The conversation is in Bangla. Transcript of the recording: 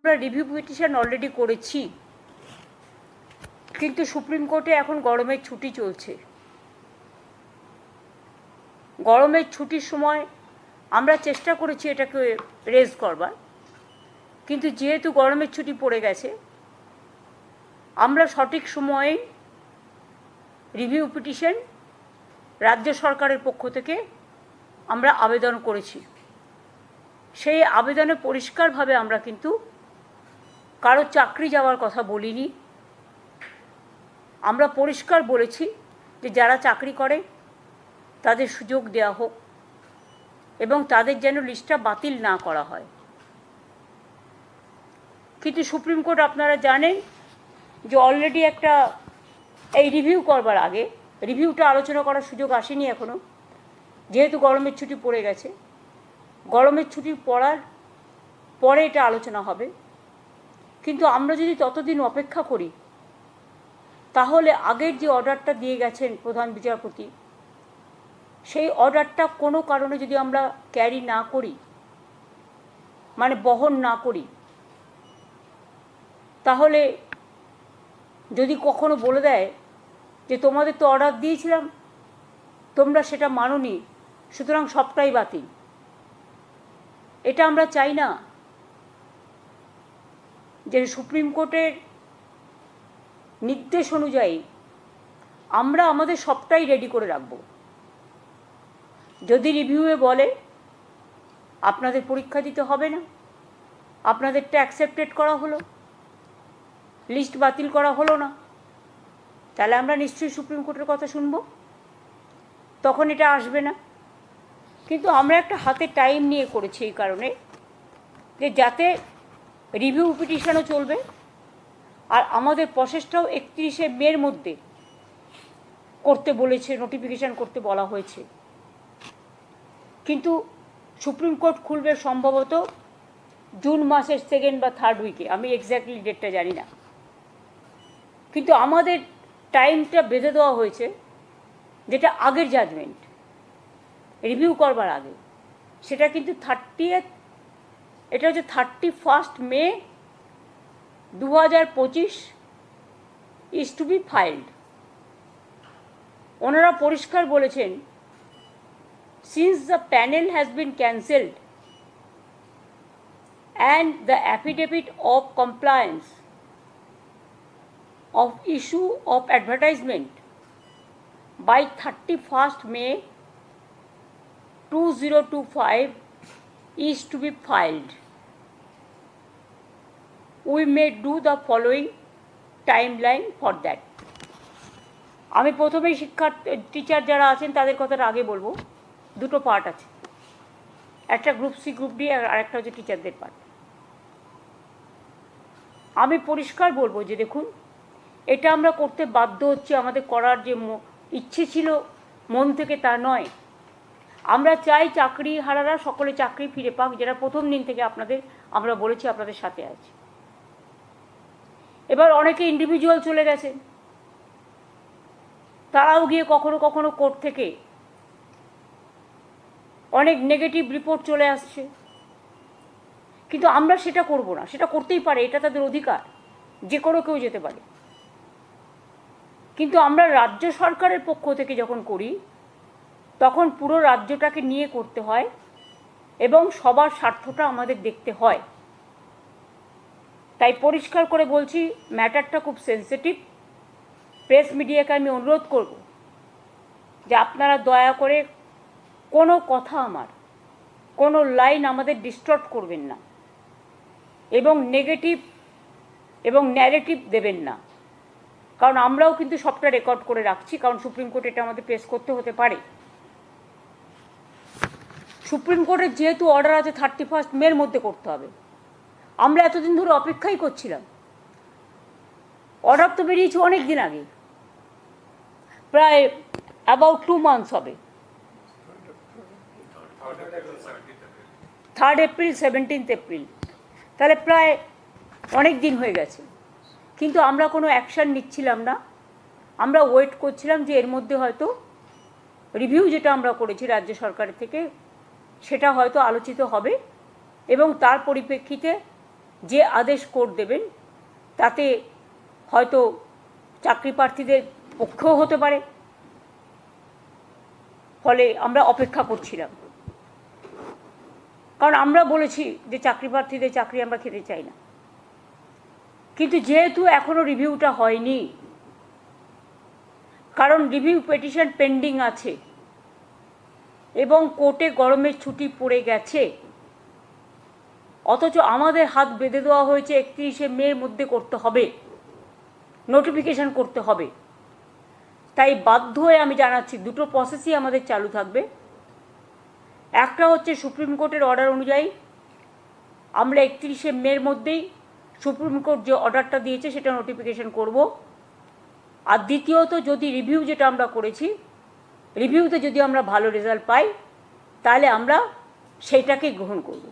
আমরা রিভিউ পিটিশন অলরেডি করেছি, কিন্তু সুপ্রিম কোর্টে এখন গরমের ছুটি চলছে। গরমের ছুটির সময় আমরা চেষ্টা করেছি এটাকে রেজ করবার, কিন্তু যেহেতু গরমের ছুটি পড়ে গেছে, আমরা সঠিক সময়ে রিভিউ পিটিশন রাজ্য সরকারের পক্ষ থেকে আমরা আবেদন করেছি। সেই আবেদনে পরিষ্কারভাবে আমরা কিন্তু কারো চাকরি যাওয়ার কথা বলিনি। আমরা পরিষ্কার বলেছি যে যারা চাকরি করে তাদের সুযোগ দেওয়া হোক এবং তাদের যেন লিস্টটা বাতিল না করা হয়। কিন্তু সুপ্রিম কোর্ট আপনারা জানেন যে অলরেডি একটা এই রিভিউ করবার আগে রিভিউটা আলোচনা করার সুযোগ আসেনি এখনও, যেহেতু গরমের ছুটি পড়ে গেছে। গরমের ছুটি পড়ার পরে এটা আলোচনা হবে, কিন্তু আমরা যদি ততদিন অপেক্ষা করি তাহলে আগের যে অর্ডারটা দিয়ে গেছেন প্রধান বিচারপতি, সেই অর্ডারটা কোনো কারণে যদি আমরা ক্যারি না করি, মানে বহন না করি, তাহলে যদি কখনো বলে দেয় যে তোমাদের তো অর্ডার দিয়েছিলাম, তোমরা সেটা মানোনি, সুতরাং সবটাই বাতিল, এটা আমরা চাই না। যে সুপ্রিম কোর্টের নির্দেশ অনুযায়ী আমরা আমাদের সবটাই রেডি করে রাখব। যদি রিভিউয়ে বলে আপনাদের পরীক্ষা দিতে হবে না, আপনাদেরটা অ্যাকসেপ্টেড করা হলো, লিস্ট বাতিল করা হলো না, তাহলে আমরা নিশ্চয়ই সুপ্রিম কোর্টের কথা শুনব, তখন এটা আসবে না। কিন্তু আমরা একটা হাতে টাইম নিয়ে করেছি এই কারণে যে যাতে রিভিউ পিটিশনও চলবে আর আমাদের প্রসেসটাও 31শে মের মধ্যে করতে বলেছে, নোটিফিকেশান করতে বলা হয়েছে। কিন্তু সুপ্রিম কোর্ট খুলবে সম্ভবত জুন মাসের 2nd বা 3rd উইকে, আমি এক্স্যাক্টলি ডেটটা জানি না, কিন্তু আমাদের টাইমটা বেঁধে দেওয়া হয়েছে যেটা আগের জাজমেন্ট রিভিউ করবার আগে, সেটা কিন্তু 30th, এটা হচ্ছে 31st May 2025 is to be filed. ওনারা পরিষ্কার বলেছেন, since the panel has been cancelled and the affidavit of compliance of issue of advertisement by 31st May 2025 is to be filed, we may do the following timeline for that. আমি প্রথমেই টিচার যারা আছেন তাদের কথাটা আগে বলবো। দুটো পার্ট আছে, একটা গ্রুপ সি গ্রুপ ডি আর একটা হচ্ছে টিচারদের পার্ট। আমি পরিষ্কার বলবো যে দেখুন, এটা আমরা করতে বাধ্য হচ্ছি, আমাদের করার যে ইচ্ছে ছিল মন থেকে তা নয়। আমরা চাই চাকরি হারারা সকলে চাকরি ফিরে পাক, যারা প্রথম দিন থেকে আমরা বলেছি আপনাদের সাথে আছি। এবার অনেকে ইন্ডিভিজুয়াল চলে গেছে, তারাও গিয়ে কখনো কখনো কোর্ট থেকে অনেক নেগেটিভ রিপোর্ট চলে আসছে, কিন্তু আমরা সেটা করব না। সেটা করতেই পারে, এটা তাদের অধিকার, যে কোনো কেউ যেতে পারে। কিন্তু আমরা রাজ্য সরকারের পক্ষ থেকে যখন করি তখন পুরো রাজ্যটাকে নিয়ে করতে হয় এবং সবার স্বার্থটা আমাদের দেখতে হয়। তাই পরিষ্কার করে বলছি, ম্যাটারটা খুব সেন্সিটিভ। প্রেস মিডিয়াকে আমি অনুরোধ করব যে আপনারা দয়া করে কোনো কথা, কোনো লাইন আমাদের ডিস্টর্ট করবেন না এবং নেগেটিভ এবং ন্যারেটিভ দেবেন না, কারণ আমরাও কিন্তু সবটা রেকর্ড করে রাখছি, কারণ সুপ্রিম কোর্ট এটা আমাদের পেশ করতে হতে পারে। সুপ্রিম কোর্টের যেহেতু অর্ডার আছে 31st মের মধ্যে করতে হবে, আমরা এতদিন ধরে অপেক্ষাই করছিলাম। অর্ডার তো বেরিয়েছে অনেক দিন আগে, প্রায় অ্যাবাউট 2 months হবে। 3rd এপ্রিল 17th এপ্রিল, তাহলে প্রায় অনেক দিন হয়ে গেছে, কিন্তু আমরা কোনো অ্যাকশান নিচ্ছিলাম না। আমরা ওয়েট করছিলাম যে এর মধ্যে হয়তো রিভিউ যেটা আমরা করেছি রাজ্য সরকারের থেকে সেটা হয়তো আলোচিত হবে এবং তার পরিপ্রেক্ষিতে যে আদেশ কোর্ট দেবেন তাতে হয়তো চাকরি প্রার্থীদের পক্ষেও হতে পারে। ফলে আমরা অপেক্ষা করছিলাম, কারণ আমরা বলেছি যে চাকরি প্রার্থীদের চাকরি আমরা খেতে চাই না। কিন্তু যেহেতু এখনও রিভিউটা হয়নি, কারণ রিভিউ পিটিশন পেন্ডিং আছে এবং কোর্টে গরমের ছুটি পড়ে গেছে, অথচ আমাদের হাত বেঁধে দেওয়া হয়েছে 31শে মের মধ্যে করতে হবে, নোটিফিকেশন করতে হবে। তাই বাধ্য হয়ে আমি জানাচ্ছি দুটো প্রসেসই আমাদের চালু থাকবে। একটা হচ্ছে সুপ্রিম কোর্টের অর্ডার অনুযায়ী আমরা 31শে মের মধ্যেই সুপ্রিম কোর্ট যে অর্ডারটা দিয়েছে সেটা নোটিফিকেশন করব। আর দ্বিতীয়ত, যদি রিভিউ যেটা আমরা করেছি, রিভিউতে যদি আমরা ভালো রেজাল্ট পাই তাহলে আমরা সেইটাকেই গ্রহণ করব।